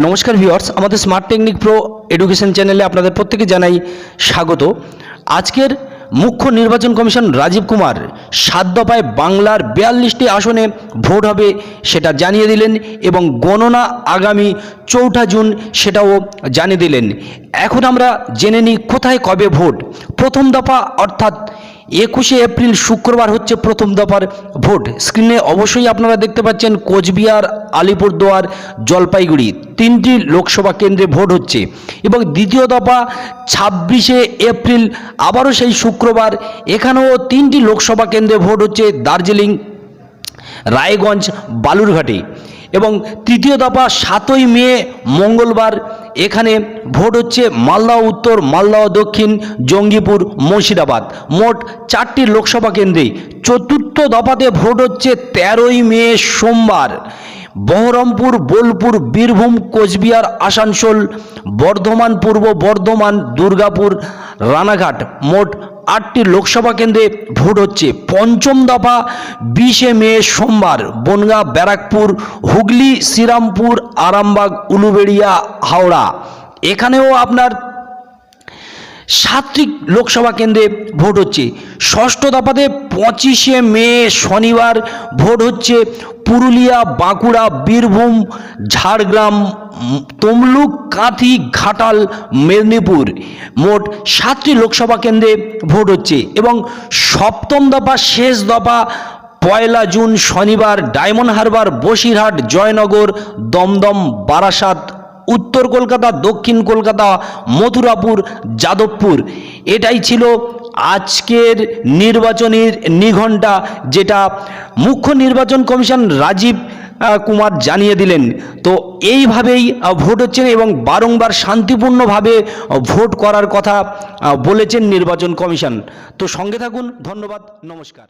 নমস্কার ভিউয়ার্স, আমাদের smart technique pro education চ্যানেলে আপনাদের প্রত্যেকে জানাই স্বাগত। আজকের মুখ্য নির্বাচন কমিশন রাজীব কুমার 7 দফায় বাংলার 42টি আসনে ভোট হবে সেটা জানিয়ে দিলেন এবং গণনা আগামী 4 জুন সেটাও জানিয়ে দিলেন। এখন আমরা জেনে নিই কোথায় কবে ভোট। প্রথম দফা অর্থাৎ 21শে এপ্রিল শুক্রবার হচ্ছে প্রথম দফার ভোট। স্ক্রিনে অবশ্যই আপনারা দেখতে পাচ্ছেন কোচবিহার, আলিপুরদুয়ার, জলপাইগুড়ি 3টি লোকসভা কেন্দ্রে ভোট হচ্ছে এবং দ্বিতীয় দফা 26শে এপ্রিল আবারও সেই শুক্রবার, এখানেও 3টি লোকসভা কেন্দ্রে ভোট হচ্ছে দার্জিলিং, রায়গঞ্জ, বালুরঘাটে। এবং তৃতীয় দফা 7ই মে মঙ্গলবার, এখানে ভোট হচ্ছে মালদহ উত্তর, মালদহ দক্ষিণ, জঙ্গিপুর, মুর্শিদাবাদ। মোট 4টি লোকসভা কেন্দ্রে। চতুর্থ দফাতে ভোট হচ্ছে 13ই মে সোমবার, বহরমপুর, বোলপুর, বীরভূম, কোচবিহার, আসানসোল, বর্ধমান পূর্ব বর্ধমান, দুর্গাপুর, রানাঘাট। মোট 8টি লোকসভা কেন্দ্রে ভোট হচ্ছে। পঞ্চম দফা 20শে মে সোমবার, বনগাঁ, ব্যারাকপুর, হুগলি, শ্রীরামপুর, আরামবাগ, উলুবেড়িয়া, হাওড়া। এখানেও আপনার 7টি লোকসভা কেন্দ্রে ভোট হচ্ছে। ষষ্ঠ দফাতে 25শে মে শনিবার ভোট হচ্ছে পুরুলিয়া, বাঁকুড়া, বীরভূম, ঝাড়গ্রাম, তমলুক, কাঁথি, ঘাটাল, মেদিনীপুর। মোট 7টি লোকসভা কেন্দ্রে ভোট হচ্ছে। এবং সপ্তম দফা শেষ দফা 1 জুন শনিবার ডায়মন্ড হারবার, বসিরহাট, জয়নগর, দমদম, বারাসাত, উত্তর কলকাতা, দক্ষিণ কলকাতা, মথুরাপুর, যাদবপুর। এটাই ছিল আজকের নির্বাচনের নিঘণ্টা, যেটা মুখ্য নির্বাচন কমিশন রাজীব কুমার জানিয়ে দিলেন। তো এইভাবেই ভোট হচ্ছে এবং বারংবার শান্তিপূর্ণভাবে ভোট করার কথা বলেছেন নির্বাচন কমিশন। তো সঙ্গে থাকুন। ধন্যবাদ, নমস্কার।